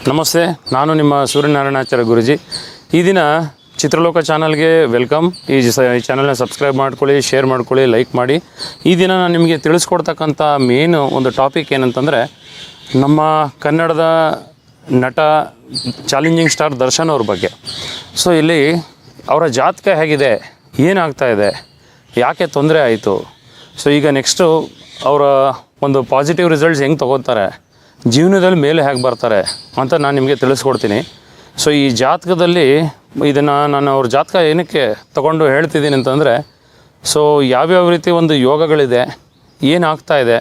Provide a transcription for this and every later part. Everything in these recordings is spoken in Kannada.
ನಮಸ್ತೆ, ನಾನು ನಿಮ್ಮ ಸೂರ್ಯನಾರಾಯಣಾಚಾರ್ಯ ಗುರುಜಿ. ಈ ದಿನ ಚಿತ್ರಲೋಕ ಚಾನಲ್ಗೆ ವೆಲ್ಕಮ್. ಈ ಚಾನಲ್ನ ಸಬ್ಸ್ಕ್ರೈಬ್ ಮಾಡ್ಕೊಳ್ಳಿ, ಶೇರ್ ಮಾಡ್ಕೊಳ್ಳಿ, ಲೈಕ್ ಮಾಡಿ. ಈ ದಿನ ನಾನು ನಿಮಗೆ ತಿಳಿಸ್ಕೊಡ್ತಕ್ಕಂಥ ಮೇನು ಒಂದು ಟಾಪಿಕ್ ಏನಂತಂದರೆ, ನಮ್ಮ ಕನ್ನಡದ ನಟ ಚಾಲೆಂಜಿಂಗ್ ಸ್ಟಾರ್ ದರ್ಶನ್ ಅವ್ರ ಬಗ್ಗೆ. ಸೊ ಇಲ್ಲಿ ಅವರ ಜಾತಕ ಹೇಗಿದೆ, ಏನಾಗ್ತಾಯಿದೆ, ಯಾಕೆ ತೊಂದರೆ ಆಯಿತು, ಸೊ ಈಗ ನೆಕ್ಸ್ಟು ಅವರ ಒಂದು ಪಾಸಿಟಿವ್ ರಿಸಲ್ಟ್ಸ್ ಹೆಂಗೆ ತೊಗೋತಾರೆ, ಜೀವನದಲ್ಲಿ ಮೇಲೆ ಹೇಗೆ ಬರ್ತಾರೆ ಅಂತ ನಾನು ನಿಮಗೆ ತಿಳಿಸ್ಕೊಡ್ತೀನಿ. ಸೊ ಈ ಜಾತಕದಲ್ಲಿ ಇದನ್ನು ನಾನು ಅವ್ರ ಜಾತಕ ಏನಕ್ಕೆ ತೊಗೊಂಡು ಹೇಳ್ತಿದ್ದೀನಿ ಅಂತಂದರೆ, ಸೊ ಯಾವ್ಯಾವ ರೀತಿ ಒಂದು ಯೋಗಗಳಿದೆ, ಏನಾಗ್ತಾ ಇದೆ,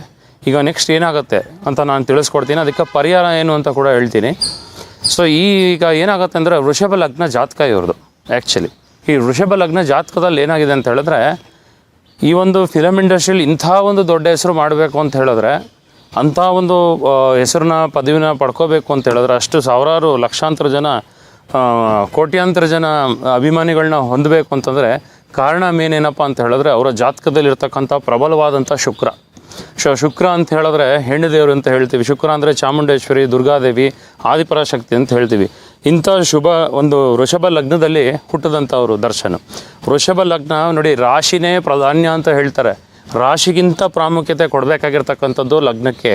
ಈಗ ನೆಕ್ಸ್ಟ್ ಏನಾಗುತ್ತೆ ಅಂತ ನಾನು ತಿಳಿಸ್ಕೊಡ್ತೀನಿ. ಅದಕ್ಕೆ ಪರಿಹಾರ ಏನು ಅಂತ ಕೂಡ ಹೇಳ್ತೀನಿ. ಸೊ ಈಗ ಏನಾಗುತ್ತೆ ಅಂದರೆ, ವೃಷಭ ಲಗ್ನ ಜಾತಕ ಇವ್ರದ್ದು. ಆ್ಯಕ್ಚುಲಿ ಈ ವೃಷಭ ಲಗ್ನ ಜಾತಕದಲ್ಲಿ ಏನಾಗಿದೆ ಅಂತ ಹೇಳಿದ್ರೆ, ಈ ಒಂದು ಫಿಲಮ್ ಇಂಡಸ್ಟ್ರಿಯಲ್ಲಿ ಇಂಥ ಒಂದು ದೊಡ್ಡ ಹೆಸರು ಮಾಡಬೇಕು ಅಂತ ಹೇಳಿದ್ರೆ, ಅಂಥ ಒಂದು ಹೆಸರನ್ನ ಪದವಿನ ಪಡ್ಕೋಬೇಕು ಅಂತ ಹೇಳಿದ್ರೆ, ಅಷ್ಟು ಸಾವಿರಾರು ಲಕ್ಷಾಂತರ ಜನ ಕೋಟ್ಯಾಂತರ ಜನ ಅಭಿಮಾನಿಗಳನ್ನ ಹೊಂದಬೇಕು ಅಂತಂದರೆ ಕಾರಣ ಮೇನೇನಪ್ಪ ಅಂತ ಹೇಳಿದ್ರೆ, ಅವರ ಜಾತಕದಲ್ಲಿರ್ತಕ್ಕಂಥ ಪ್ರಬಲವಾದಂಥ ಶುಕ್ರ ಅಂತ ಹೇಳಿದ್ರೆ ಹೆಣ್ಣು ದೇವರು ಅಂತ ಹೇಳ್ತೀವಿ. ಶುಕ್ರ ಅಂದರೆ ಚಾಮುಂಡೇಶ್ವರಿ, ದುರ್ಗಾದೇವಿ, ಆದಿಪರಾಶಕ್ತಿ ಅಂತ ಹೇಳ್ತೀವಿ. ಇಂಥ ಶುಭ ಒಂದು ವೃಷಭ ಲಗ್ನದಲ್ಲಿ ಹುಟ್ಟಿದಂಥವರು ದರ್ಶನ್. ವೃಷಭ ಲಗ್ನ ನೋಡಿ, ರಾಶಿನೇ ಪ್ರಾಧಾನ್ಯ ಅಂತ ಹೇಳ್ತಾರೆ. ರಾಶಿಗಿಂತ ಪ್ರಾಮುಖ್ಯತೆ ಕೊಡಬೇಕಾಗಿರ್ತಕ್ಕಂಥದ್ದು ಲಗ್ನಕ್ಕೆ.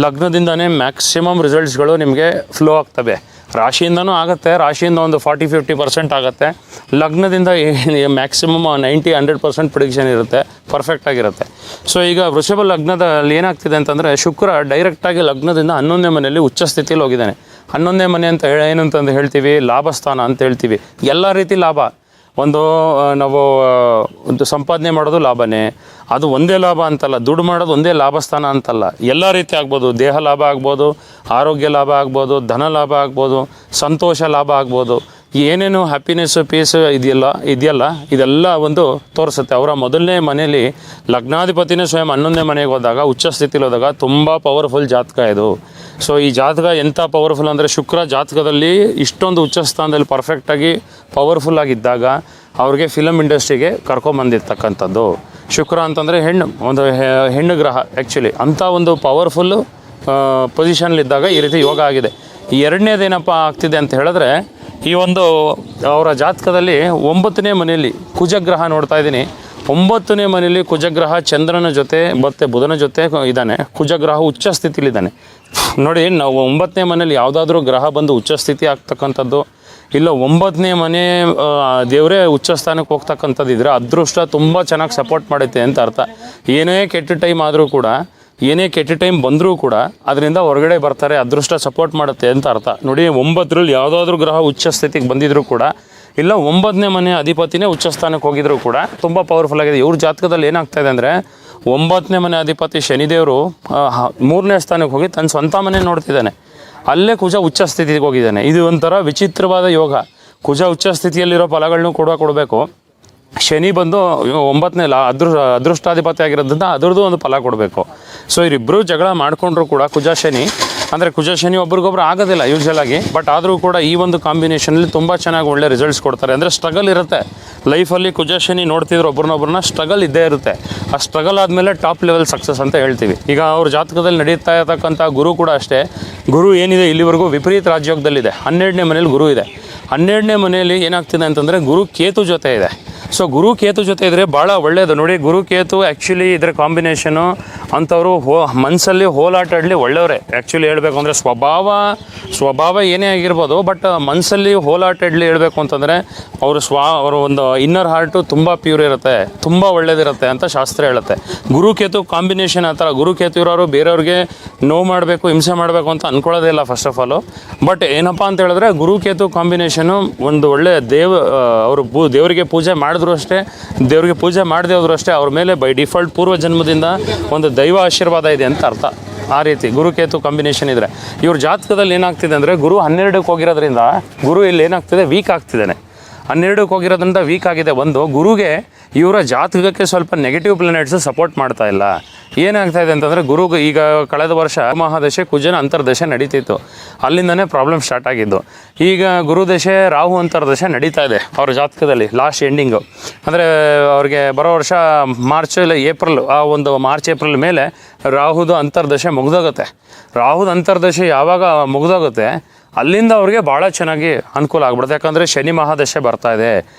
ಲಗ್ನದಿಂದನೇ ಮ್ಯಾಕ್ಸಿಮಮ್ ರಿಸಲ್ಟ್ಸ್ಗಳು ನಿಮಗೆ ಫ್ಲೋ ಆಗ್ತವೆ. ರಾಶಿಯಿಂದನೂ ಆಗುತ್ತೆ, ರಾಶಿಯಿಂದ ಒಂದು 40-50% ಆಗುತ್ತೆ. ಲಗ್ನದಿಂದ ಮ್ಯಾಕ್ಸಿಮಮ್ 90-100% ಪ್ರಿಡಿಕ್ಷನ್ ಇರುತ್ತೆ, ಪರ್ಫೆಕ್ಟಾಗಿರುತ್ತೆ. ಸೊ ಈಗ ವೃಷಭ ಲಗ್ನದಲ್ಲಿ ಏನಾಗ್ತಿದೆ ಅಂತಂದರೆ, ಶುಕ್ರ ಡೈರೆಕ್ಟಾಗಿ ಲಗ್ನದಿಂದ 11ನೇ ಮನೆಯಲ್ಲಿ ಉಚ್ಚ ಸ್ಥಿತಿಯಲ್ಲಿ ಹೋಗಿದ್ದಾನೆ. 11ನೇ ಮನೆ ಅಂತ ಏನು ಅಂತಂದು ಹೇಳ್ತೀವಿ, ಲಾಭಸ್ಥಾನ ಅಂತ ಹೇಳ್ತೀವಿ. ಎಲ್ಲ ರೀತಿ ಲಾಭ, ನಾವು ಒಂದು ಸಂಪಾದನೆ ಮಾಡೋದು ಲಾಭನೇ. ಅದು ಒಂದೇ ಲಾಭ ಅಂತಲ್ಲ, ದುಡ್ಡು ಮಾಡೋದು ಒಂದೇ ಲಾಭಸ್ಥಾನ ಅಂತಲ್ಲ, ಎಲ್ಲ ರೀತಿ ಆಗ್ಬೋದು. ದೇಹ ಲಾಭ ಆಗ್ಬೋದು, ಆರೋಗ್ಯ ಲಾಭ ಆಗ್ಬೋದು, ಧನ ಲಾಭ ಆಗ್ಬೋದು, ಸಂತೋಷ ಲಾಭ ಆಗ್ಬೋದು. ಏನೇನು ಹ್ಯಾಪಿನೆಸ್ಸು, ಪೀಸು ಇದೆಯಲ್ಲ ಇದೆಲ್ಲ ಒಂದು ತೋರಿಸುತ್ತೆ. ಅವರ ಮೊದಲನೇ ಮನೆಯಲ್ಲಿ ಲಗ್ನಾಧಿಪತಿನೇ ಸ್ವಯಂ 11ನೇ ಮನೆಗೆ ಹೋದಾಗ, ಉಚ್ಚ ಸ್ಥಿತಿಲಿ ಹೋದಾಗ ತುಂಬ ಪವರ್ಫುಲ್ ಜಾತಕ ಇದು. ಸೊ ಈ ಜಾತಕ ಎಂಥ ಪವರ್ಫುಲ್ ಅಂದರೆ, ಶುಕ್ರ ಜಾತಕದಲ್ಲಿ ಇಷ್ಟೊಂದು ಉಚ್ಚ ಸ್ಥಾನದಲ್ಲಿ ಪರ್ಫೆಕ್ಟಾಗಿ ಪವರ್ಫುಲ್ಲಾಗಿದ್ದಾಗ ಅವ್ರಿಗೆ ಫಿಲಮ್ ಇಂಡಸ್ಟ್ರಿಗೆ ಕರ್ಕೊಂಬಂದಿರ್ತಕ್ಕಂಥದ್ದು. ಶುಕ್ರ ಅಂತಂದರೆ ಹೆಣ್ಣು ಗ್ರಹ. ಆ್ಯಕ್ಚುಲಿ ಅಂಥ ಒಂದು ಪವರ್ಫುಲ್ಲು ಪೊಸಿಷನ್ಲಿದ್ದಾಗ ಈ ರೀತಿ ಯೋಗ ಆಗಿದೆ. ಎರಡನೇದೇನಪ್ಪ ಆಗ್ತಿದೆ ಅಂತ ಹೇಳಿದ್ರೆ, ಈ ಒಂದು ಅವರ ಜಾತಕದಲ್ಲಿ 9ನೇ ಮನೆಯಲ್ಲಿ ಕುಜಗ್ರಹ ನೋಡ್ತಾ ಇದ್ದೀನಿ. 9ನೇ ಮನೆಯಲ್ಲಿ ಕುಜಗ್ರಹ ಚಂದ್ರನ ಜೊತೆ ಮತ್ತು ಬುಧನ ಜೊತೆ ಇದ್ದಾನೆ. ಕುಜಗ್ರಹ ಉಚ್ಚ ಸ್ಥಿತಿಲಿದ್ದಾನೆ. ನೋಡಿ, ನಾವು 9ನೇ ಮನೇಲಿ ಯಾವುದಾದ್ರೂ ಗ್ರಹ ಬಂದು ಉಚ್ಚ ಸ್ಥಿತಿ ಆಗ್ತಕ್ಕಂಥದ್ದು, ಇಲ್ಲ 9ನೇ ಮನೆ ದೇವರೇ ಉಚ್ಚ ಸ್ಥಾನಕ್ಕೆ ಹೋಗ್ತಕ್ಕಂಥದ್ದು ಇದ್ದರೆ ಅದೃಷ್ಟ ತುಂಬ ಚೆನ್ನಾಗಿ ಸಪೋರ್ಟ್ ಮಾಡುತ್ತೆ ಅಂತ ಅರ್ಥ. ಏನೇ ಕೆಟ್ಟ ಟೈಮ್ ಆದರೂ ಕೂಡ, ಏನೇ ಕೆಟ್ಟ ಟೈಮ್ ಬಂದರೂ ಕೂಡ ಅದರಿಂದ ಹೊರಗಡೆ ಬರ್ತಾರೆ, ಅದೃಷ್ಟ ಸಪೋರ್ಟ್ ಮಾಡುತ್ತೆ ಅಂತ ಅರ್ಥ. ನೋಡಿ, 9ರಲ್ಲಿ ಯಾವುದಾದ್ರೂ ಗ್ರಹ ಉಚ್ಚ ಸ್ಥಿತಿಗೆ ಬಂದಿದ್ದರೂ ಕೂಡ, ಇಲ್ಲ 9ನೇ ಮನೆ ಅಧಿಪತಿನೇ ಉಚ್ಚ ಸ್ಥಾನಕ್ಕೆ ಹೋಗಿದ್ರು ಕೂಡ ತುಂಬ ಪವರ್ಫುಲ್ ಆಗಿದೆ. ಇವ್ರ ಜಾತಕದಲ್ಲಿ ಏನಾಗ್ತಾಯಿದೆ ಅಂದರೆ, 9ನೇ ಮನೆ ಅಧಿಪತಿ ಶನಿದೇವರು 3ನೇ ಸ್ಥಾನಕ್ಕೆ ಹೋಗಿ ತನ್ನ ಸ್ವಂತ ಮನೆ ನೋಡ್ತಿದ್ದಾನೆ. ಅಲ್ಲೇ ಕುಜ ಉಚ್ಚ ಸ್ಥಿತಿಗೆ ಹೋಗಿದ್ದಾನೆ. ಇದು ಒಂಥರ ವಿಚಿತ್ರವಾದ ಯೋಗ. ಕುಜ ಉಚ್ಚ ಸ್ಥಿತಿಯಲ್ಲಿರೋ ಫಲಗಳನ್ನು ಕೊಡಬೇಕು. ಶನಿ ಬಂದು 9ನೇ ಅದೃಷ್ಟಾಧಿಪತಿ ಆಗಿರೋದ್ರಿಂದ ಅದರದ್ದು ಒಂದು ಫಲ ಕೊಡಬೇಕು. ಸೊ ಇವರಿಬ್ಬರು ಜಗಳ ಮಾಡಿಕೊಂಡ್ರು ಕೂಡ, ಕುಜ ಶನಿ ಒಬ್ರಿಗೊಬ್ರು ಆಗೋದಿಲ್ಲ ಯೂಶ್ವಲಾಗಿ. ಬಟ್ ಆದರೂ ಕೂಡ ಈ ಒಂದು ಕಾಂಬಿನೇಷನಲ್ಲಿ ತುಂಬ ಚೆನ್ನಾಗಿ ಒಳ್ಳೆ ರಿಸಲ್ಟ್ಸ್ ಕೊಡ್ತಾರೆ. ಅಂದರೆ ಸ್ಟ್ರಗಲ್ ಇರುತ್ತೆ ಲೈಫಲ್ಲಿ. ಕುಜ ಶನಿ ನೋಡ್ತಿದ್ರು ಒಬ್ರನ್ನೊಬ್ರನ್ನ, ಸ್ಟ್ರಗಲ್ ಇದ್ದೇ ಇರುತ್ತೆ. ಆ ಸ್ಟ್ರಗಲ್ ಆದಮೇಲೆ ಟಾಪ್ ಲೆವೆಲ್ ಸಕ್ಸಸ್ ಅಂತ ಹೇಳ್ತೀವಿ. ಈಗ ಅವ್ರ ಜಾತಕದಲ್ಲಿ ನಡೀತಾ ಇರತಕ್ಕಂಥ ಗುರು ಕೂಡ ಅಷ್ಟೇ. ಗುರು ಏನಿದೆ ಇಲ್ಲಿವರೆಗೂ ವಿಪರೀತ ರಾಜಯೋಗದಲ್ಲಿದೆ. 12ನೇ ಮನೇಲಿ ಗುರು ಇದೆ. 12ನೇ ಮನೆಯಲ್ಲಿ ಏನಾಗ್ತಿದೆ ಅಂತಂದರೆ, ಗುರು ಕೇತು ಜೊತೆ ಇದೆ. ಸೊ ಗುರು ಕೇತು ಜೊತೆ ಇದ್ದರೆ ಭಾಳ ಒಳ್ಳೆಯದು. ನೋಡಿ, ಗುರು ಕೇತು ಆ್ಯಕ್ಚುಲಿ ಇದರ ಕಾಂಬಿನೇಷನು ಅಂಥವರು ಮನಸ್ಸಲ್ಲಿ ಹೋಲಾಟಾಡಲಿ ಒಳ್ಳೆಯವರೇ. ಆ್ಯಕ್ಚುಲಿ ಹೇಳಬೇಕು ಅಂದರೆ ಸ್ವಭಾವ ಏನೇ ಆಗಿರ್ಬೋದು, ಬಟ್ ಮನಸ್ಸಲ್ಲಿ ಹೋಲಾಟಾಡಲಿ ಹೇಳಬೇಕು ಅಂತಂದರೆ ಅವರ ಒಂದು ಇನ್ನರ್ ಹಾರ್ಟು ತುಂಬ ಪ್ಯೂರ್ ಇರುತ್ತೆ, ತುಂಬ ಒಳ್ಳೇದಿರುತ್ತೆ ಅಂತ ಶಾಸ್ತ್ರ ಹೇಳುತ್ತೆ. ಗುರು ಕೇತು ಕಾಂಬಿನೇಷನ್ ಆ ಥರ. ಗುರು ಕೇತು ಇರೋರು ಬೇರೆಯವ್ರಿಗೆ ನೋವು ಮಾಡಬೇಕು, ಹಿಂಸೆ ಮಾಡಬೇಕು ಅಂತ ಅಂದ್ಕೊಳ್ಳೋದೇ ಇಲ್ಲ ಫಸ್ಟ್ ಆಫ್ ಆಲು. ಬಟ್ ಏನಪ್ಪ ಅಂತ ಹೇಳಿದ್ರೆ, ಗುರು ಕೇತು ಕಾಂಬಿನೇಷನು ಒಂದು ಒಳ್ಳೆಯ ಅವರು ದೇವರಿಗೆ ಪೂಜೆ ಮಾಡಿದ್ರು ಅಷ್ಟೇ, ದೇವರಿಗೆ ಪೂಜೆ ಮಾಡದೇ ಹೋದ್ರು ಅಷ್ಟೇ, ಅವ್ರ ಮೇಲೆ ಬೈ ಡಿಫಾಲ್ಟ್ ಪೂರ್ವ ಜನ್ಮದಿಂದ ಒಂದು ದೈವ ಆಶೀರ್ವಾದ ಇದೆ ಅಂತ ಅರ್ಥ. ಆ ರೀತಿ ಗುರುಕೇತು ಕಾಂಬಿನೇಷನ್ ಇದ್ದರೆ, ಇವ್ರ ಜಾತಕದಲ್ಲಿ ಏನಾಗ್ತಿದೆ ಅಂದರೆ, ಗುರು 12ಕ್ಕೆ ಹೋಗಿರೋದ್ರಿಂದ ಗುರು ಇಲ್ಲಿ ಏನಾಗ್ತಿದೆ, ವೀಕ್ ಆಗ್ತಿದ್ದಾನೆ. 12ಕ್ಕೆ ಹೋಗಿರೋದ್ರಿಂದ ವೀಕ್ ಆಗಿದೆ. ಗುರುಗೆ ಇವರ ಜಾತಕಕ್ಕೆ ಸ್ವಲ್ಪ ನೆಗೆಟಿವ್ ಪ್ಲಾನೆಟ್ಸ್ ಸಪೋರ್ಟ್ ಮಾಡ್ತಾ ಇಲ್ಲ. ಏನಾಗ್ತಾ ಇದೆ ಅಂತಂದರೆ, ಗುರುಗೆ ಈಗ ಕಳೆದ ವರ್ಷ ಮಹಾದಶೆ ಕುಜನ ಅಂತರ್ದಶೆ ನಡೀತಿತ್ತು. ಅಲ್ಲಿಂದನೇ ಪ್ರಾಬ್ಲಮ್ ಸ್ಟಾರ್ಟ್ ಆಗಿದ್ದು. ಈಗ ಗುರುದಶೆ ರಾಹು ಅಂತರ್ದಶೆ ನಡೀತಾ ಇದೆ ಅವ್ರ ಜಾತಕದಲ್ಲಿ ಲಾಸ್ಟ್ ಎಂಡಿಂಗು. ಅಂದರೆ ಅವ್ರಿಗೆ ಬರೋ ವರ್ಷ ಮಾರ್ಚ್ ಇಲ್ಲ ಏಪ್ರಿಲ್, ಆ ಒಂದು ಮಾರ್ಚ್ ಏಪ್ರಿಲ್ ಮೇಲೆ ರಾಹುದು ಅಂತರ್ದಶೆ ಮುಗ್ದೋಗುತ್ತೆ. ರಾಹುದ ಅಂತರ್ದಶೆ ಯಾವಾಗ ಮುಗ್ದೋಗುತ್ತೆ ಅಲ್ಲಿಂದ ಅವ್ರಿಗೆ ಭಾಳ ಚೆನ್ನಾಗಿ ಅನುಕೂಲ ಆಗ್ಬಿಡುತ್ತೆ. ಯಾಕಂದರೆ ಶನಿ ಮಹಾದಶೆ ಬರ್ತಾ ಇದೆ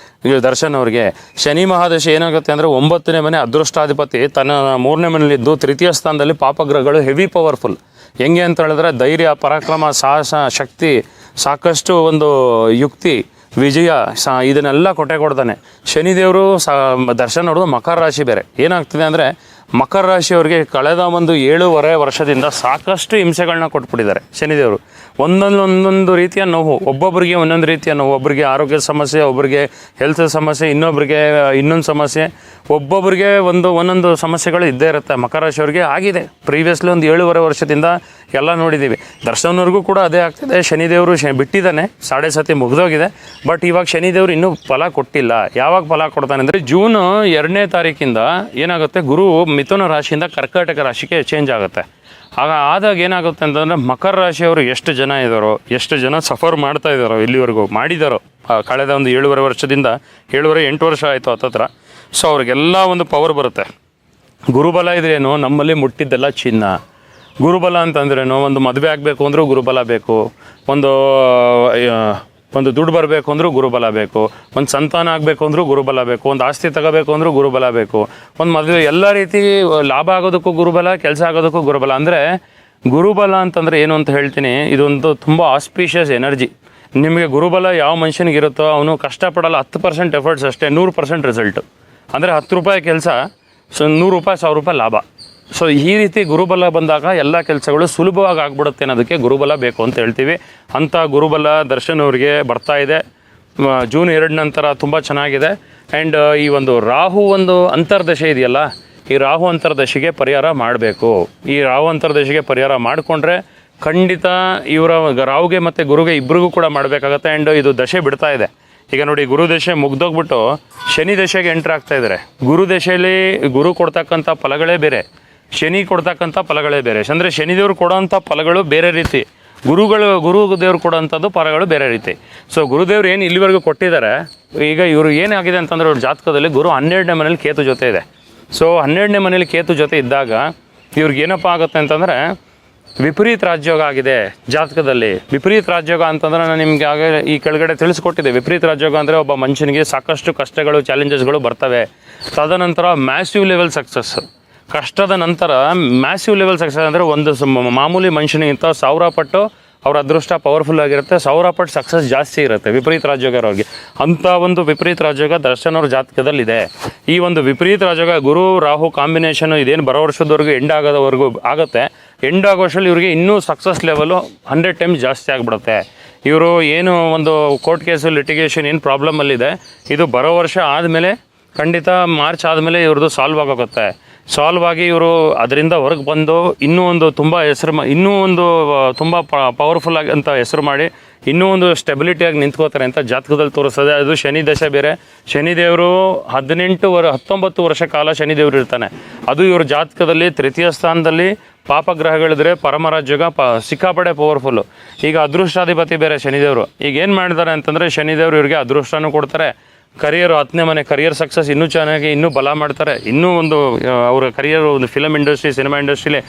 ಈಗ ದರ್ಶನ್ ಅವ್ರಿಗೆ. ಶನಿ ಮಹಾದಶೆ ಏನಾಗುತ್ತೆ ಅಂದರೆ 9ನೇ ಮನೆ ಅದೃಷ್ಟಾಧಿಪತಿ ತನ್ನ 3ನೇ ಮನೇಲಿದ್ದು ತೃತೀಯ ಸ್ಥಾನದಲ್ಲಿ ಪಾಪಗ್ರಹಗಳು ಹೆವಿ ಪವರ್ಫುಲ್. ಹೆಂಗೆ ಅಂತ ಹೇಳಿದ್ರೆ ಧೈರ್ಯ, ಪರಾಕ್ರಮ, ಸಾಹಸ, ಶಕ್ತಿ, ಸಾಕಷ್ಟು ಒಂದು ಯುಕ್ತಿ, ವಿಜಯ ಇದನ್ನೆಲ್ಲ ಕೊಡ್ತಾನೆ. ಶನಿದೇವರು ದರ್ಶನ್ ಅವ್ರದ್ದು ಮಕರ ರಾಶಿ ಬೇರೆ. ಏನಾಗ್ತಿದೆ ಅಂದರೆ ಮಕರ ರಾಶಿಯವ್ರಿಗೆ ಕಳೆದ ಒಂದು 7.5 ವರ್ಷದಿಂದ ಸಾಕಷ್ಟು ಹಿಂಸೆಗಳನ್ನ ಕೊಟ್ಬಿಟ್ಟಿದ್ದಾರೆ ಶನಿದೇವರು. ಒಂದೊಂದು ರೀತಿಯ ನೋವು, ಒಬ್ಬೊಬ್ಬರಿಗೆ ಒಂದೊಂದು ರೀತಿಯ ನೋವು. ಒಬ್ಬರಿಗೆ ಆರೋಗ್ಯದ ಸಮಸ್ಯೆ, ಒಬ್ಬರಿಗೆ ಹೆಲ್ತ್ ಸಮಸ್ಯೆ, ಇನ್ನೊಬ್ಬರಿಗೆ ಇನ್ನೊಂದು ಸಮಸ್ಯೆ, ಒಬ್ಬೊಬ್ಬರಿಗೆ ಒಂದೊಂದು ಸಮಸ್ಯೆಗಳು ಇದ್ದೇ ಇರುತ್ತೆ. ಮಕರ ರಾಶಿಯವ್ರಿಗೆ ಆಗಿದೆ ಪ್ರೀವಿಯಸ್ಲಿ ಒಂದು 7.5 ವರ್ಷದಿಂದ ಎಲ್ಲ ನೋಡಿದ್ದೀವಿ. ದರ್ಶನವ್ರಿಗೂ ಕೂಡ ಅದೇ ಆಗ್ತಿದೆ. ಶನಿದೇವರು ಬಿಟ್ಟಿದ್ದಾನೆ, 7.5 ಮುಗಿದೋಗಿದೆ. ಬಟ್ ಇವಾಗ ಶನಿದೇವರು ಇನ್ನೂ ಫಲ ಕೊಟ್ಟಿಲ್ಲ. ಯಾವಾಗ ಫಲ ಕೊಡ್ತಾನೆ ಅಂದರೆ ಜೂನ್ 2ನೇ ತಾರೀಕಿಂದ ಏನಾಗುತ್ತೆ, ಗುರು ಮಿಥುನ ರಾಶಿಯಿಂದ ಕರ್ಕಾಟಕ ರಾಶಿಗೆ ಚೇಂಜ್ ಆಗುತ್ತೆ. ಆದಾಗ ಏನಾಗುತ್ತೆ ಅಂತಂದರೆ ಮಕರ ರಾಶಿಯವರು ಎಷ್ಟು ಜನ ಇದ್ದಾರೋ, ಎಷ್ಟು ಜನ ಸಫರ್ ಮಾಡ್ತಾ ಇದ್ದಾರೋ, ಇಲ್ಲಿವರೆಗೂ ಮಾಡಿದಾರೋ ಕಳೆದ ಒಂದು 7.5 ವರ್ಷದಿಂದ 7.5-8 ವರ್ಷ ಆಯಿತು ಹತ್ತತ್ರ. ಸೊ ಅವ್ರಿಗೆಲ್ಲ ಒಂದು ಪವರ್ ಬರುತ್ತೆ. ಗುರುಬಲ ಇದ್ರೇನು, ನಮ್ಮಲ್ಲಿ ಮುಟ್ಟಿದ್ದೆಲ್ಲ ಚಿನ್ನ. ಗುರುಬಲ ಅಂತಂದ್ರೇನು, ಒಂದು ಮದುವೆ ಆಗಬೇಕು ಅಂದರೂ ಗುರುಬಲ ಬೇಕು, ಒಂದು ದುಡ್ಡು ಬರಬೇಕು ಅಂದರೂ ಗುರುಬಲ ಬೇಕು, ಒಂದು ಸಂತಾನ ಆಗಬೇಕು ಅಂದರೂ ಗುರುಬಲ ಬೇಕು, ಒಂದು ಆಸ್ತಿ ತಗೋಬೇಕು ಅಂದರೂ ಗುರುಬಲ ಬೇಕು, ಒಂದು ಮದುವೆ ಎಲ್ಲ ರೀತಿ ಲಾಭ ಆಗೋದಕ್ಕೂ ಗುರುಬಲ, ಕೆಲಸ ಆಗೋದಕ್ಕೂ ಗುರುಬಲ. ಅಂದರೆ ಗುರುಬಲ ಅಂತಂದರೆ ಏನು ಅಂತ ಹೇಳ್ತೀನಿ, ಇದೊಂದು ತುಂಬ ಆಸ್ಪೀಷಿಯಸ್ ಎನರ್ಜಿ. ನಿಮಗೆ ಗುರುಬಲ ಯಾವ ಮನುಷ್ಯನಿಗಿರುತ್ತೋ ಅವನು ಕಷ್ಟಪಡಲ್ಲ, 10% ಎಫರ್ಟ್ಸ್ ಅಷ್ಟೇ, 100% ರಿಸಲ್ಟು. ಅಂದರೆ 10 ರೂಪಾಯಿ ಕೆಲಸ, ಸೊ 100 ರೂಪಾಯಿ 1000 ರೂಪಾಯಿ ಲಾಭ. ಸೊ ಈ ರೀತಿ ಗುರುಬಲ ಬಂದಾಗ ಎಲ್ಲ ಕೆಲಸಗಳು ಸುಲಭವಾಗಿ ಆಗ್ಬಿಡುತ್ತೆ ಅನ್ನೋದಕ್ಕೆ ಗುರುಬಲ ಬೇಕು ಅಂತ ಹೇಳ್ತೀವಿ. ಅಂಥ ಗುರುಬಲ ದರ್ಶನ್ ಅವ್ರಿಗೆ ಬರ್ತಾ ಇದೆ ಜೂನ್ 2 ನಂತರ, ತುಂಬ ಚೆನ್ನಾಗಿದೆ. ಆ್ಯಂಡ್ ಈ ಒಂದು ರಾಹು ಒಂದು ಅಂತರ್ದಶೆ ಇದೆಯಲ್ಲ, ಈ ರಾಹು ಅಂತರ್ದಶೆಗೆ ಪರಿಹಾರ ಮಾಡಬೇಕು. ಈ ರಾಹು ಅಂತರ್ದಶೆಗೆ ಪರಿಹಾರ ಮಾಡಿಕೊಂಡ್ರೆ ಖಂಡಿತ ಇವರ ರಾಹುಗೆ ಮತ್ತು ಗುರುಗೆ ಇಬ್ಬರಿಗೂ ಕೂಡ ಮಾಡಬೇಕಾಗತ್ತೆ. ಆ್ಯಂಡ್ ಇದು ದಶೆ ಬಿಡ್ತಾ ಇದೆ. ಈಗ ನೋಡಿ, ಗುರು ದಶೆ ಮುಗ್ದೋಗ್ಬಿಟ್ಟು ಶನಿ ದಶೆಗೆ ಎಂಟ್ರ್ ಆಗ್ತಾ ಇದ್ದಾರೆ. ಗುರು ದಶೆಯಲ್ಲಿ ಗುರು ಕೊಡ್ತಕ್ಕಂಥ ಫಲಗಳೇ ಬೇರೆ, ಶನಿ ಕೊಡ್ತಕ್ಕಂಥ ಫಲಗಳೇ ಬೇರೆ. ಅಂದರೆ ಶನಿದೇವರು ಕೊಡೋಂಥ ಫಲಗಳು ಬೇರೆ ರೀತಿ, ಗುರುದೇವ್ರು ಕೊಡೋಂಥದ್ದು ಫಲಗಳು ಬೇರೆ ರೀತಿ. ಸೊ ಗುರುದೇವ್ರು ಏನು ಇಲ್ಲಿವರೆಗೂ ಕೊಟ್ಟಿದ್ದಾರೆ, ಈಗ ಇವರು ಏನಾಗಿದೆ ಅಂತಂದರೆ ಅವ್ರ ಜಾತಕದಲ್ಲಿ ಗುರು 12ನೇ ಮನೇಲಿ ಕೇತು ಜೊತೆ ಇದೆ. ಸೊ 12ನೇ ಮನೇಲಿ ಕೇತು ಜೊತೆ ಇದ್ದಾಗ ಇವ್ರಿಗೆ ಏನಪ್ಪ ಆಗುತ್ತೆ ಅಂತಂದರೆ ವಿಪರೀತ ರಾಜಯೋಗ ಆಗಿದೆ ಜಾತಕದಲ್ಲಿ. ವಿಪರೀತ ರಾಜಯೋಗ ಅಂತಂದ್ರೆ ನಾನು ನಿಮಗೆ ಆಗ ಈ ಕೆಳಗಡೆ ತಿಳಿಸ್ಕೊಟ್ಟಿದ್ದೆ. ವಿಪರೀತ ರಾಜಯೋಗ ಅಂದರೆ ಒಬ್ಬ ಮನುಷ್ಯನಿಗೆ ಸಾಕಷ್ಟು ಕಷ್ಟಗಳು, ಚಾಲೆಂಜಸ್ಗಳು ಬರ್ತವೆ. ತದನಂತರ ಮ್ಯಾಸಿವ್ ಲೆವೆಲ್ ಸಕ್ಸಸ್. ಕಷ್ಟದ ನಂತರ ಮ್ಯಾಸಿವ್ ಲೆವೆಲ್ ಸಕ್ಸಸ್ ಅಂದರೆ ಒಂದು ಮಾಮೂಲಿ ಮನುಷ್ಯನಿಗಿಂತ 1000 ಪಟ್ಟು ಅವ್ರ ಅದೃಷ್ಟ ಪವರ್ಫುಲ್ ಆಗಿರುತ್ತೆ, 1000 ಪಟ್ಟು ಸಕ್ಸಸ್ ಜಾಸ್ತಿ ಇರುತ್ತೆ ವಿಪರೀತ ರಾಜಯೋಗ ಅವ್ರಿಗೆ. ಅಂಥ ಒಂದು ವಿಪರೀತ ರಾಜಯೋಗ ದರ್ಶನ್ ಅವ್ರ ಜಾತಕದಲ್ಲಿದೆ. ಈ ಒಂದು ವಿಪರೀತ ರಾಜಯೋಗ ಗುರು ರಾಹು ಕಾಂಬಿನೇಷನ್ ಇದೇನು ಬರೋ ವರ್ಷದವರೆಗೂ ಎಂಡ್ ಆಗೋದವರೆಗೂ ಆಗುತ್ತೆ. ಎಂಡ್ ಆಗೋ ವರ್ಷದಲ್ಲಿ ಇವರಿಗೆ ಇನ್ನೂ ಸಕ್ಸಸ್ ಲೆವೆಲು 100 ಟೈಮ್ಸ್ ಜಾಸ್ತಿ ಆಗಿಬಿಡುತ್ತೆ. ಇವರು ಏನು ಒಂದು ಕೋರ್ಟ್ ಕೇಸು, ಲಿಟಿಗೇಷನ್ ಏನು ಪ್ರಾಬ್ಲಮಲ್ಲಿದೆ, ಇದು ಬರೋ ವರ್ಷ ಆದಮೇಲೆ ಖಂಡಿತ ಮಾರ್ಚ್ ಆದಮೇಲೆ ಇವ್ರದ್ದು ಸಾಲ್ವ್ ಆಗೋಗುತ್ತೆ. ಸಾಲ್ವ್ ಆಗಿ ಇವರು ಅದರಿಂದ ಹೊರಗೆ ಬಂದು ಇನ್ನೂ ಒಂದು ತುಂಬ ಇನ್ನೂ ಒಂದು ತುಂಬ ಪವರ್ಫುಲ್ ಆಗಿ ಅಂತ ಹೆಸರು ಮಾಡಿ ಇನ್ನೂ ಒಂದು ಸ್ಟೆಬಿಲಿಟಿಯಾಗಿ ನಿಂತ್ಕೋತಾರೆ ಅಂತ ಜಾತಕದಲ್ಲಿ ತೋರಿಸ್ತದೆ. ಅದು ಶನಿ ದಶೆ ಬೇರೆ. ಶನಿದೇವರು 19 ವರ್ಷ ಕಾಲ ಶನಿದೇವರು ಇರ್ತಾನೆ. ಅದು ಇವ್ರ ಜಾತಕದಲ್ಲಿ ತೃತೀಯ ಸ್ಥಾನದಲ್ಲಿ ಪಾಪಗ್ರಹಗಳಿದ್ರೆ ಪರಮರಾಜ್ಯೋಗ ಸಿಕ್ಕಾಪಡೆ ಪವರ್ಫುಲ್ಲು. ಈಗ ಅದೃಷ್ಟಾಧಿಪತಿ ಬೇರೆ ಶನಿದೇವರು. ಈಗ ಏನು ಮಾಡಿದ್ದಾರೆ ಅಂತಂದರೆ ಶನಿದೇವರು ಇವ್ರಿಗೆ ಅದೃಷ್ಟನೂ ಕೊಡ್ತಾರೆ. ಕರಿಯರ್ 10ನೇ ಮನೆ ಕರಿಯರ್ ಸಕ್ಸಸ್ ಇನ್ನೂ ಚೆನ್ನಾಗಿ ಇನ್ನೂ ಬಲ ಮಾಡ್ತಾರೆ. ಇನ್ನೂ ಒಂದು ಅವರ ಕರಿಯರ್ ಒಂದು ಫಿಲಮ್ ಇಂಡಸ್ಟ್ರಿ, ಸಿನಿಮಾ ಇಂಡಸ್ಟ್ರಿಲಿ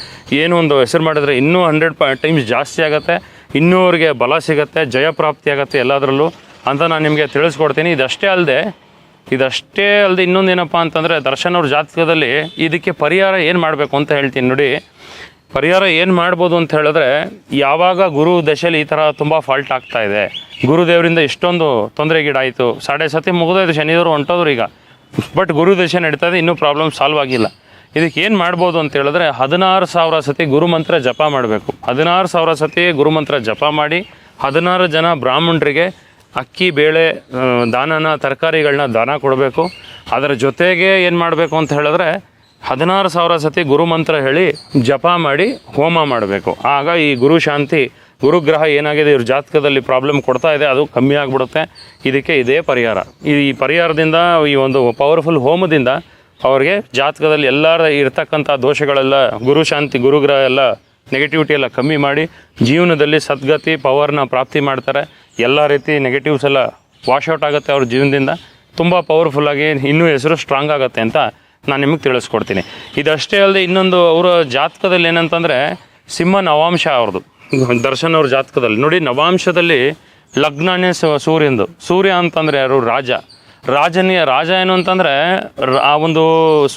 ಏನು ಒಂದು ಹೆಸರು ಮಾಡಿದ್ರೆ ಇನ್ನೂ 100 ಟೈಮ್ಸ್ ಜಾಸ್ತಿ ಆಗುತ್ತೆ. ಇನ್ನೂ ಅವ್ರಿಗೆ ಬಲ ಸಿಗುತ್ತೆ, ಜಯಪ್ರಾಪ್ತಿ ಆಗುತ್ತೆ ಎಲ್ಲದರಲ್ಲೂ ಅಂತ ನಾನು ನಿಮಗೆ ತಿಳಿಸ್ಕೊಡ್ತೀನಿ. ಇದಷ್ಟೇ ಅಲ್ಲದೆ ಇನ್ನೊಂದೇನಪ್ಪ ಅಂತಂದರೆ ದರ್ಶನ್ ಅವ್ರ ಜಾತಕದಲ್ಲಿ ಇದಕ್ಕೆ ಪರಿಹಾರ ಏನು ಮಾಡಬೇಕು ಅಂತ ಹೇಳ್ತೀನಿ ನೋಡಿ. ಪರಿಹಾರ ಏನು ಮಾಡ್ಬೋದು ಅಂತ ಹೇಳಿದ್ರೆ, ಯಾವಾಗ ಗುರು ದಶೆಯಲ್ಲಿ ಈ ಥರ ತುಂಬ ಫಾಲ್ಟ್ ಆಗ್ತಾ ಇದೆ, ಗುರುದೇವರಿಂದ ಇಷ್ಟೊಂದು ತೊಂದರೆಗೀಡಾಯಿತು, 7.5 ಮುಗಿದೋಯ್ತು, ಶನಿದೇವರು ಹೊಂಟೋದ್ರು ಈಗ, ಬಟ್ ಗುರು ದಶೆ ನಡೀತಾ ಇದೆ, ಇನ್ನೂ ಪ್ರಾಬ್ಲಮ್ ಸಾಲ್ವ್ ಆಗಿಲ್ಲ. ಇದಕ್ಕೆ ಏನು ಮಾಡ್ಬೋದು ಅಂತ ಹೇಳಿದ್ರೆ 16,000 ಸತಿ ಗುರುಮಂತ್ರ ಜಪ ಮಾಡಬೇಕು. 16,000 ಸತಿ ಗುರುಮಂತ್ರ ಜಪ ಮಾಡಿ 16 ಜನ ಬ್ರಾಹ್ಮಣರಿಗೆ ಅಕ್ಕಿ, ಬೇಳೆ, ದಾನನ, ತರಕಾರಿಗಳನ್ನ ದಾನ ಕೊಡಬೇಕು. ಅದರ ಜೊತೆಗೆ ಏನು ಮಾಡಬೇಕು ಅಂತ ಹೇಳಿದ್ರೆ 16,000 ಸತಿ ಗುರುಮಂತ್ರ ಹೇಳಿ ಜಪ ಮಾಡಿ ಹೋಮ ಮಾಡಬೇಕು. ಆಗ ಈ ಗುರು ಶಾಂತಿ, ಗುರುಗ್ರಹ ಏನಾಗಿದೆ ಇವ್ರ ಜಾತಕದಲ್ಲಿ ಪ್ರಾಬ್ಲಮ್ ಕೊಡ್ತಾ ಇದೆ ಅದು ಕಮ್ಮಿ ಆಗಿಬಿಡುತ್ತೆ. ಇದಕ್ಕೆ ಇದೇ ಪರಿಹಾರ. ಈ ಪರಿಹಾರದಿಂದ, ಈ ಒಂದು ಪವರ್ಫುಲ್ ಹೋಮದಿಂದ ಅವ್ರಿಗೆ ಜಾತಕದಲ್ಲಿ ಎಲ್ಲರ ಇರ್ತಕ್ಕಂಥ ದೋಷಗಳೆಲ್ಲ, ಗುರು ಶಾಂತಿ, ಗುರುಗ್ರಹ ಎಲ್ಲ ನೆಗೆಟಿವಿಟಿ ಎಲ್ಲ ಕಮ್ಮಿ ಮಾಡಿ ಜೀವನದಲ್ಲಿ ಸದ್ಗತಿ, ಪವರ್ನ ಪ್ರಾಪ್ತಿ ಮಾಡ್ತಾರೆ. ಎಲ್ಲ ರೀತಿ ನೆಗೆಟಿವ್ಸ್ ಎಲ್ಲ ವಾಶೌಟ್ ಆಗುತ್ತೆ ಅವ್ರ ಜೀವನದಿಂದ. ತುಂಬ ಪವರ್ಫುಲ್ಲಾಗಿ ಇನ್ನೂ ಹೆಸರು ಸ್ಟ್ರಾಂಗ್ ಆಗುತ್ತೆ ಅಂತ ನಾನು ನಿಮಗೆ ತಿಳಿಸ್ಕೊಡ್ತೀನಿ. ಇದಷ್ಟೇ ಅಲ್ಲದೆ ಇನ್ನೊಂದು ಅವರ ಜಾತಕದಲ್ಲಿ ಏನಂತಂದರೆ ಸಿಂಹ ನವಾಂಶ ಅವ್ರದ್ದು. ದರ್ಶನ್ ಅವ್ರ ಜಾತಕದಲ್ಲಿ ನೋಡಿ, ನವಾಂಶದಲ್ಲಿ ಲಗ್ನನೇ ಸೂರ್ಯಂದು. ಸೂರ್ಯ ಅಂತಂದರೆ ಯಾರು? ರಾಜ ಏನು ಅಂತಂದರೆ ಆ ಒಂದು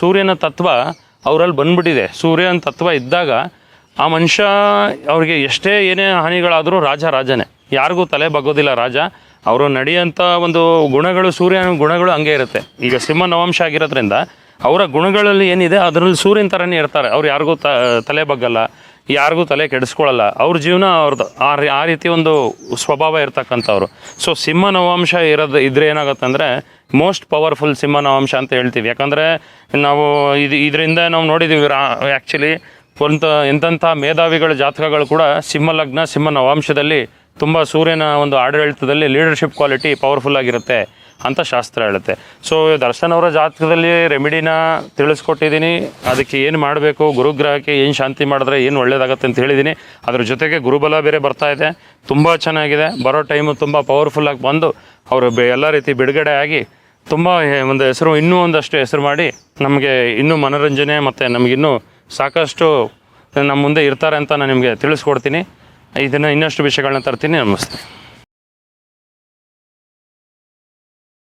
ಸೂರ್ಯನ ತತ್ವ ಅವರಲ್ಲಿ ಬಂದ್ಬಿಟ್ಟಿದೆ. ಸೂರ್ಯನ ತತ್ವ ಇದ್ದಾಗ ಆ ಮನುಷ್ಯ ಅವ್ರಿಗೆ ಎಷ್ಟೇ ಏನೇ ಹಾನಿಗಳಾದರೂ ರಾಜನೇ, ಯಾರಿಗೂ ತಲೆ ಬಗ್ಗೋದಿಲ್ಲ ರಾಜ. ಅವರು ನಡೆಯೋಂಥ ಒಂದು ಗುಣಗಳು, ಸೂರ್ಯನ ಗುಣಗಳು ಹಂಗೆ ಇರುತ್ತೆ. ಈಗ ಸಿಂಹ ನವಾಂಶ ಆಗಿರೋದ್ರಿಂದ ಅವರ ಗುಣಗಳಲ್ಲಿ ಏನಿದೆ ಅದರಲ್ಲಿ ಸೂರ್ಯನ ಥರನೇ ಇರ್ತಾರೆ. ಅವ್ರು ಯಾರಿಗೂ ತಲೆ ಬಗ್ಗಲ್ಲ, ಯಾರಿಗೂ ತಲೆ ಕೆಡಿಸ್ಕೊಳ್ಳಲ್ಲ. ಅವ್ರ ಜೀವನ ಅವ್ರದ್ದು ಆ ರೀತಿ ಒಂದು ಸ್ವಭಾವ ಇರ್ತಕ್ಕಂಥವ್ರು. ಸೊ ಸಿಂಹ ನವಾಂಶ ಇದ್ರೆ ಏನಾಗುತ್ತೆ ಅಂದರೆ ಮೋಸ್ಟ್ ಪವರ್ಫುಲ್ ಸಿಂಹ ನವಾಂಶ ಅಂತ ಹೇಳ್ತೀವಿ. ಯಾಕಂದರೆ ನಾವು ಇದರಿಂದ ನಾವು ನೋಡಿದ್ದೀವಿ ಆ್ಯಕ್ಚುಲಿ ಎಂತೆಂಥ ಮೇಧಾವಿಗಳ ಜಾತಕಗಳು ಕೂಡ ಸಿಂಹ ಲಗ್ನ ಸಿಂಹ ನವಾಂಶದಲ್ಲಿ ತುಂಬ ಸೂರ್ಯನ ಒಂದು ಆಡಳಿತದಲ್ಲಿ ಲೀಡರ್ಶಿಪ್ ಕ್ವಾಲಿಟಿ ಪವರ್ಫುಲ್ ಆಗಿರುತ್ತೆ ಅಂತ ಶಾಸ್ತ್ರ ಹೇಳುತ್ತೆ. ಸೊ ದರ್ಶನ್ ಅವರ ಜಾತಕದಲ್ಲಿ ರೆಮಿಡಿನ ತಿಳಿಸ್ಕೊಟ್ಟಿದ್ದೀನಿ. ಅದಕ್ಕೆ ಏನು ಮಾಡಬೇಕು, ಗುರುಗ್ರಹಕ್ಕೆ ಏನು ಶಾಂತಿ ಮಾಡಿದ್ರೆ ಏನು ಒಳ್ಳೇದಾಗತ್ತೆ ಅಂತ ಹೇಳಿದ್ದೀನಿ. ಅದ್ರ ಜೊತೆಗೆ ಗುರುಬಲ ಬೇರೆ ಬರ್ತಾ ಇದೆ, ತುಂಬ ಚೆನ್ನಾಗಿದೆ. ಬರೋ ಟೈಮು ತುಂಬ ಪವರ್ಫುಲ್ಲಾಗಿ ಬಂದು ಅವರು ಎಲ್ಲ ರೀತಿ ಬಿಡುಗಡೆ ಆಗಿ ತುಂಬ ಒಂದು ಹೆಸರು, ಇನ್ನೂ ಒಂದಷ್ಟು ಹೆಸರು ಮಾಡಿ ನಮಗೆ ಇನ್ನೂ ಮನೋರಂಜನೆ ಮತ್ತು ನಮಗಿನ್ನೂ ಸಾಕಷ್ಟು ನಮ್ಮ ಮುಂದೆ ಇರ್ತಾರೆ ಅಂತ ನಾನು ನಿಮಗೆ ತಿಳಿಸ್ಕೊಡ್ತೀನಿ. ಇದನ್ನು ಇನ್ನಷ್ಟು ವಿಷಯಗಳನ್ನ ತರ್ತೀನಿ. ನಮಸ್ತೆ.